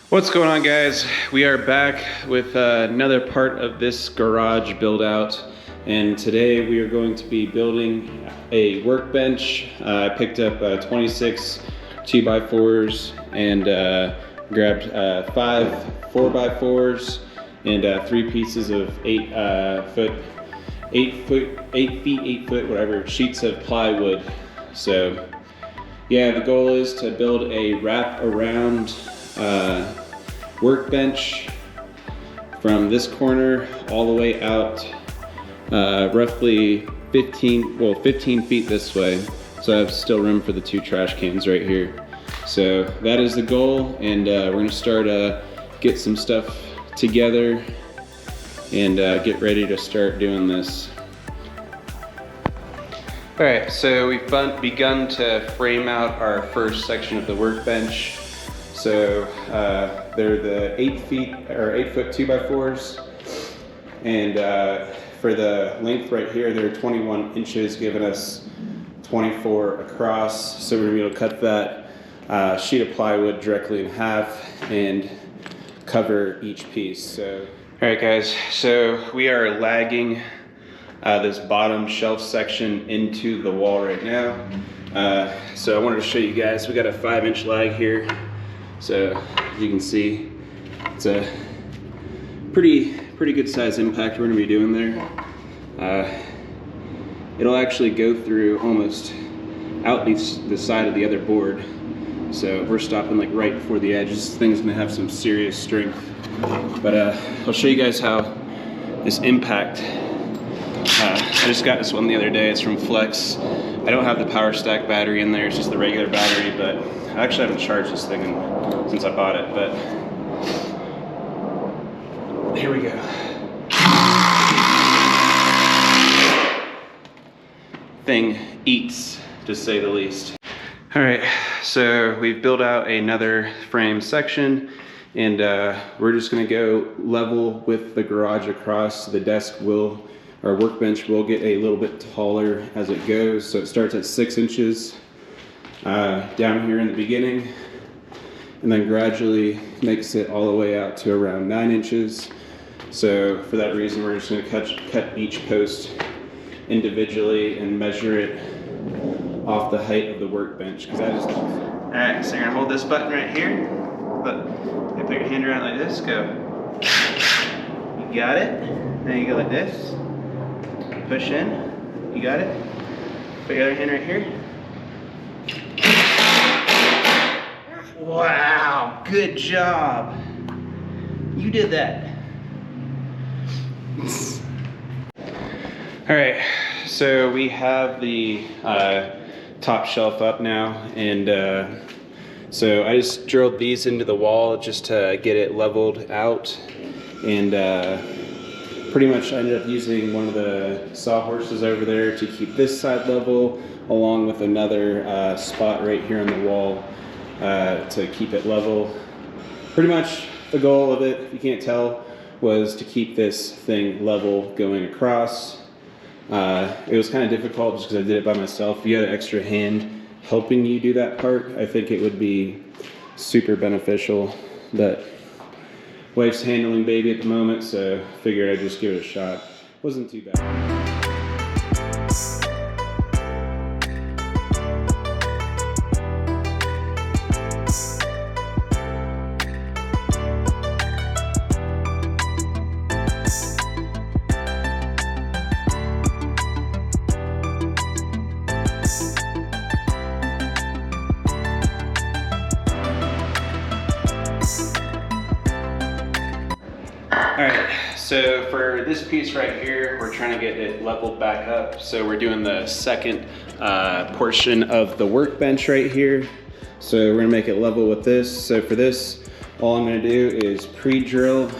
What's going on, guys? We are back with another part of this garage build out, and today we are going to be building a workbench. I picked up 26 2x4s and grabbed 5 4x4s and 3 pieces of 8 feet, whatever, sheets of plywood. So yeah, the goal is to build a wrap around workbench from this corner all the way out roughly 15 feet this way. So I have still room for the 2 trash cans right here. So that is the goal, and we're gonna start get some stuff together and get ready to start doing this. All right, so we've begun to frame out our first section of the workbench. So they're the 8 foot 2x4s, and for the length right here, they're 21 inches, giving us 24 across. So we're gonna be able to cut that sheet of plywood directly in half and cover each piece. So, all right, guys. So we are lagging this bottom shelf section into the wall right now. So I wanted to show you guys. We got a 5-inch lag here. So as you can see, it's a pretty good size impact we're gonna be doing there. It'll actually go through almost out the side of the other board. So we're stopping like right before the edge. This thing's gonna have some serious strength. But I'll show you guys how this impact, I just got this one the other day. It's from Flex. I don't have the power stack battery in there, it's just the regular battery, but I actually haven't charged this thing since I bought it, but here we go. Thing eats, to say the least. All right, so we've built out another frame section, and we're just gonna go level with the garage across. The desk our workbench will get a little bit taller as it goes. So it starts at 6 inches down here in the beginning, and then gradually makes it all the way out to around 9 inches. So for that reason, we're just gonna cut each post individually and measure it off the height of the workbench, because that is. All right, so you're gonna hold this button right here. You put your hand around like this, go. You got it. Now you go like this. Push in. You got it. Put your other hand right here. Wow, good job. You did that. All right, so we have the top shelf up now, and so I just drilled these into the wall just to get it leveled out, and pretty much I ended up using one of the sawhorses over there to keep this side level, along with another spot right here on the wall to keep it level. Pretty much the goal of it, if you can't tell, was to keep this thing level going across. It was kind of difficult just because I did it by myself. If you had an extra hand helping you do that part, I think it would be super beneficial. But wife's handling baby at the moment, so figured I'd just give it a shot. Wasn't too bad. All right, so for this piece right here, we're trying to get it leveled back up. So we're doing the second portion of the workbench right here. So we're gonna make it level with this. So for this, all I'm gonna do is pre-drill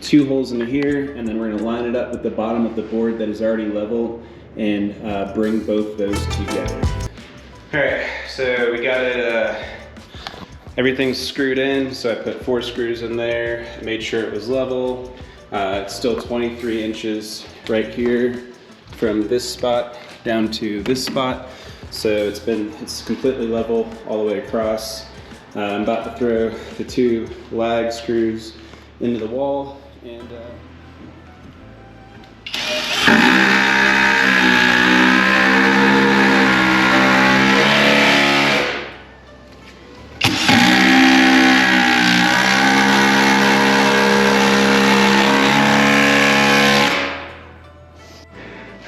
2 holes into here, and then we're gonna line it up with the bottom of the board that is already level and bring both those together. All right, so we got it, everything's screwed in, so I put 4 screws in there, made sure it was level. It's still 23 inches right here from this spot down to this spot. So it's completely level all the way across. I'm about to throw the 2 lag screws into the wall, and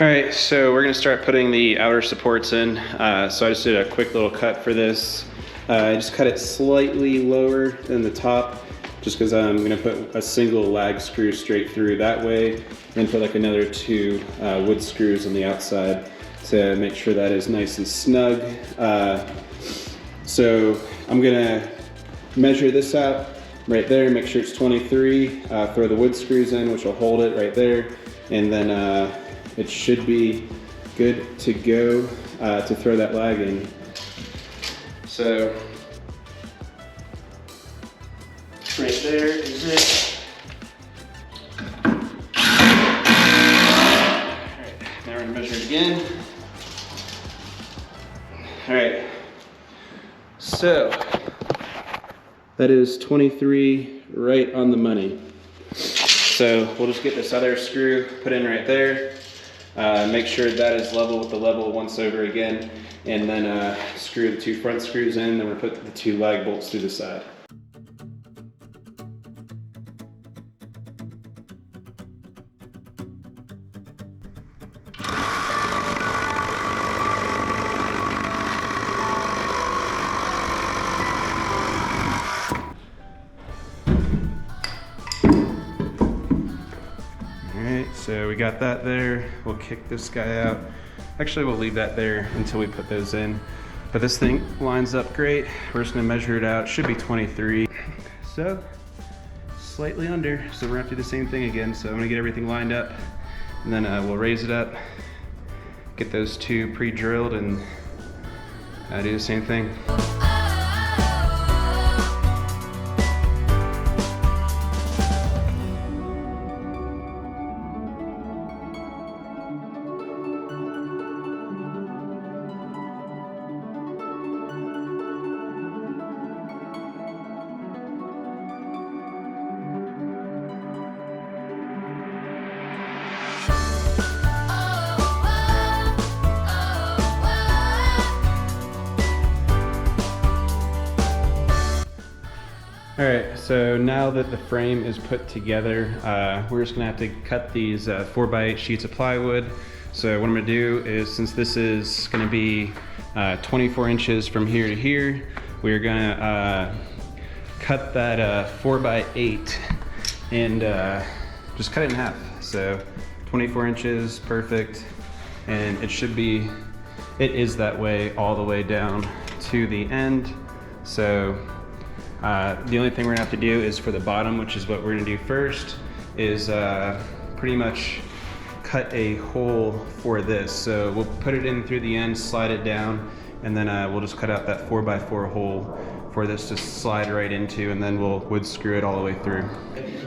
all right, so we're gonna start putting the outer supports in. So I just did a quick little cut for this. I just cut it slightly lower than the top, just because I'm gonna put a single lag screw straight through that way, then put like another 2 wood screws on the outside to make sure that is nice and snug. So I'm gonna measure this out right there, make sure it's 23, throw the wood screws in, which will hold it right there, and then it should be good to go to throw that lag in. So right there is it. Alright, now we're gonna measure it again. Alright, so that is 23 right on the money. So we'll just get this other screw put in right there. Make sure that is level with the level once over again, and then screw the 2 front screws in, then we'll put the 2 lag bolts through the side. So we got that there. We'll kick this guy out. Actually, we'll leave that there until we put those in. But this thing lines up great. We're just gonna measure it out. It should be 23. So, slightly under. So we're gonna have to do the same thing again. So I'm gonna get everything lined up, and then we'll raise it up, get those 2 pre-drilled, and do the same thing. All right, so now that the frame is put together, we're just gonna have to cut these 4x8 sheets of plywood. So what I'm gonna do is, since this is gonna be 24 inches from here to here, we're gonna cut that 4x8 and just cut it in half. So 24 inches, perfect. And it should be, it is that way all the way down to the end. So the only thing we're gonna have to do is for the bottom, which is what we're gonna do first, is pretty much cut a hole for this. So we'll put it in through the end, slide it down, and then we'll just cut out that 4x4 hole for this to slide right into, and then we'll wood screw it all the way through.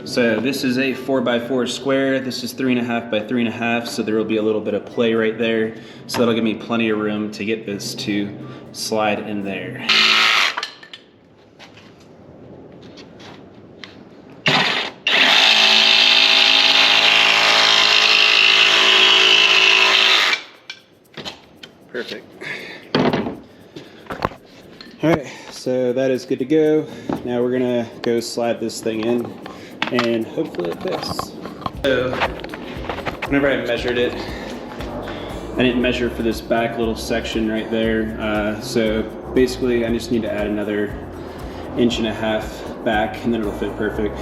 So this is a 4x4 square. This is 3.5 by 3.5, so there will be a little bit of play right there. So that'll give me plenty of room to get this to slide in there. Perfect. All right, so that is good to go. Now we're gonna go slide this thing in, and hopefully it fits. So whenever I measured it, I didn't measure for this back little section right there. So basically I just need to add another 1.5 inches back, and then it'll fit perfect.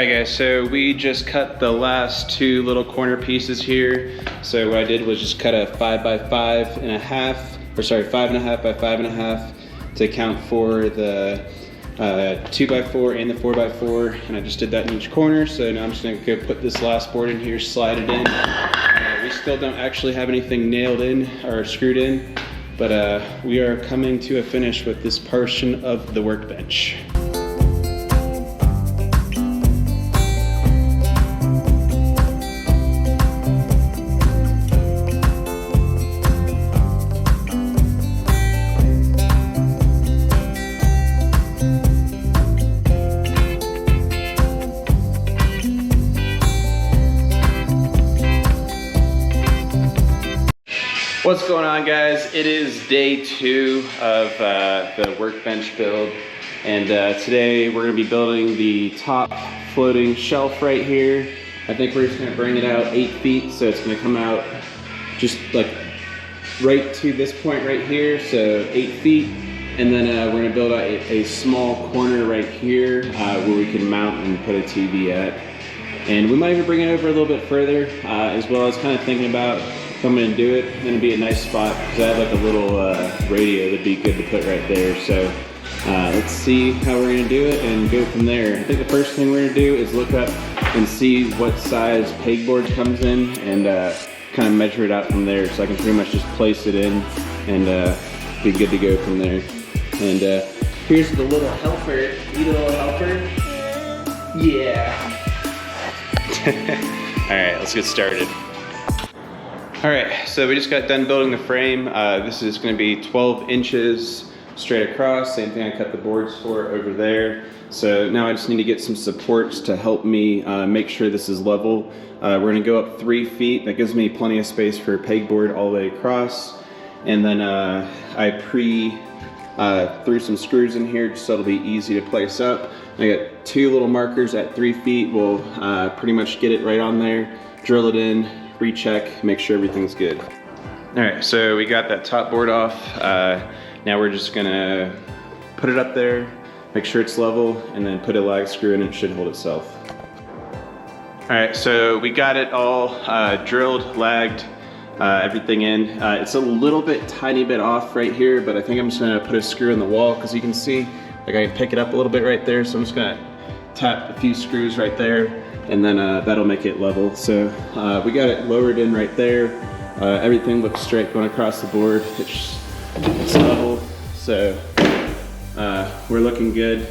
Alright guys, so we just cut the last two little corner pieces here. So what I did was just cut a 5x5.5, or sorry, 5.5 by 5.5 to account for the 2x4 and the 4x4, and I just did that in each corner. So now I'm just gonna go put this last board in here, slide it in. We still don't actually have anything nailed in or screwed in, but we are coming to a finish with this portion of the workbench. What's going on, guys? It is day 2 of the workbench build, and today we're going to be building the top floating shelf right here. I think we're just going to bring it out 8 feet, so it's going to come out just like right to this point right here, so 8 feet, and then we're going to build out a small corner right here where we can mount and put a TV at, and we might even bring it over a little bit further, as well as kind of thinking about if I'm gonna do it, it's gonna be a nice spot because I have like a little radio that'd be good to put right there. So let's see how we're gonna do it and go from there. I think the first thing we're gonna do is look up and see what size pegboard comes in and kind of measure it out from there, so I can pretty much just place it in and be good to go from there. And here's the little helper. Need a little helper? Yeah. All right, let's get started. Alright, so we just got done building the frame. This is going to be 12 inches straight across, same thing I cut the boards for over there. So now I just need to get some supports to help me make sure this is level. We're going to go up 3 feet, that gives me plenty of space for pegboard all the way across. And then I threw some screws in here just so it'll be easy to place up. I got 2 little markers at 3 feet, we'll pretty much get it right on there, drill it in, recheck, make sure everything's good. All right, so we got that top board off. Now we're just gonna put it up there, make sure it's level, and then put a lag screw in and it should hold itself. All right, so we got it all drilled, lagged, everything in. It's a little bit, tiny bit off right here, but I think I'm just gonna put a screw in the wall because you can see, like I can pick it up a little bit right there, so I'm just gonna tap a few screws right there, and then that'll make it level. So we got it lowered in right there. Everything looks straight going across the board. It's level, so we're looking good.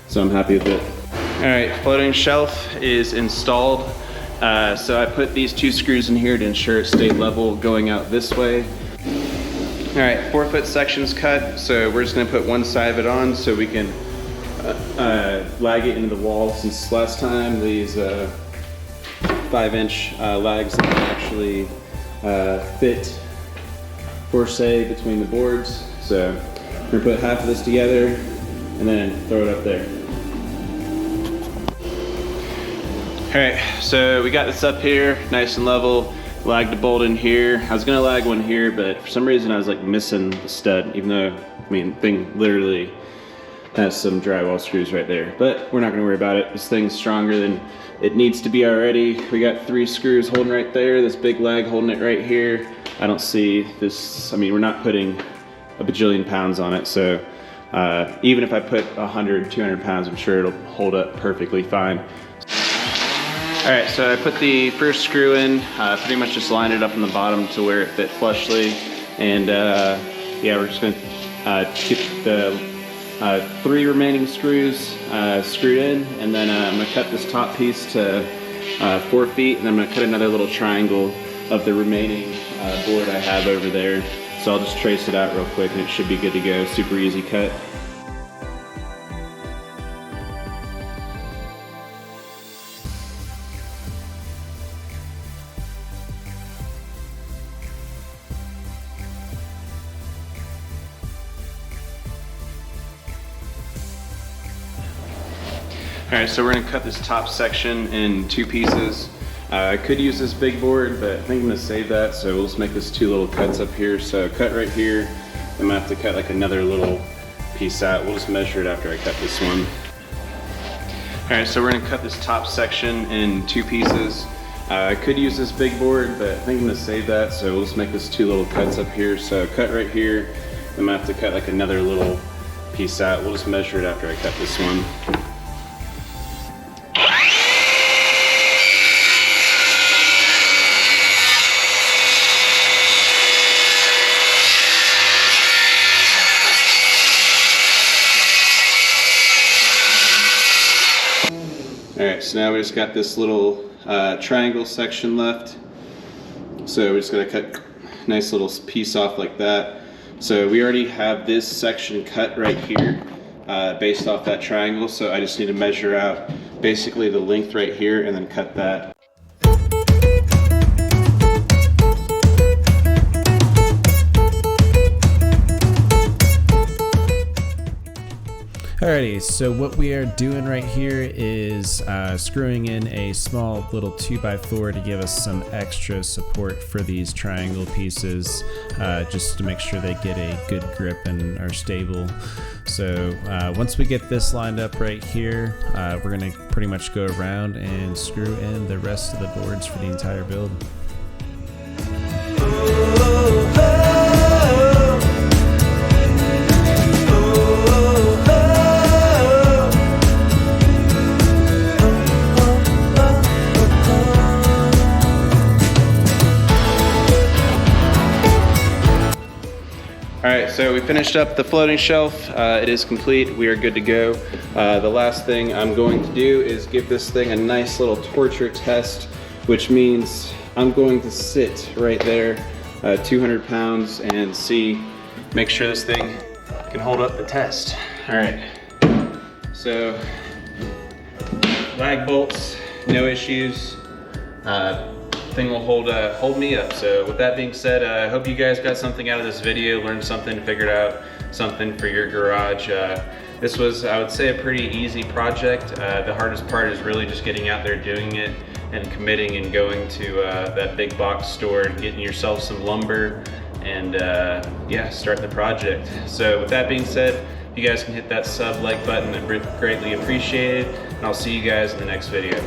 So I'm happy with it. All right, floating shelf is installed. So I put these 2 screws in here to ensure it stayed level going out this way. All right, 4-foot sections cut. So we're just gonna put one side of it on so we can lag it into the wall, since last time these 5-inch lags didn't actually fit say between the boards. So we're gonna put half of this together and then throw it up there. All right, so we got this up here nice and level. Lagged a bolt in here. I was gonna lag one here, but for some reason I was like missing the stud, even though, I mean, thing literally has some drywall screws right there, but we're not gonna worry about it. This thing's stronger than it needs to be already. We got 3 screws holding right there, this big lag holding it right here. I don't see this, I mean, we're not putting a bajillion pounds on it, so even if I put 100, 200 pounds, I'm sure it'll hold up perfectly fine. All right, so I put the first screw in, pretty much just lined it up on the bottom to where it fit flushly, and yeah, we're just gonna get the 3 remaining screws screwed in, and then I'm gonna cut this top piece to 4 feet, and I'm gonna cut another little triangle of the remaining board I have over there. So I'll just trace it out real quick and it should be good to go. Super easy cut. All right, so we're gonna cut this top section in 2 pieces. I could use this big board, but I think I'm gonna save that, so we'll just make this 2 little cuts up here. So cut right here, I'm gonna have to cut like another little piece out. We'll just measure it after I cut this one. All right, so we're gonna cut this top section in 2 pieces. I could use this big board, but I think I'm gonna save that, so we'll just make this 2 little cuts up here. So cut right here, I'm gonna have to cut like another little piece out. We'll just measure it after I cut this one. Alright, so now we just got this little triangle section left. So we're just going to cut a nice little piece off like that. So we already have this section cut right here based off that triangle. So I just need to measure out basically the length right here and then cut that. Alrighty, so what we are doing right here is screwing in a small little 2x4 to give us some extra support for these triangle pieces, just to make sure they get a good grip and are stable. So once we get this lined up right here, we're going to pretty much go around and screw in the rest of the boards for the entire build. Alright, so we finished up the floating shelf. It is complete. We are good to go. The last thing I'm going to do is give this thing a nice little torture test, which means I'm going to sit right there, 200 pounds, and make sure this thing can hold up the test. Alright, so lag bolts, no issues. Thing will hold me up. So with that being said, I hope you guys got something out of this video, learned something, figured out something for your garage. This was, I would say, a pretty easy project. The hardest part is really just getting out there, doing it, and committing and going to that big box store and getting yourself some lumber and yeah, start the project. So with that being said, you guys can hit that sub like button, I'd greatly appreciate it, and I'll see you guys in the next video.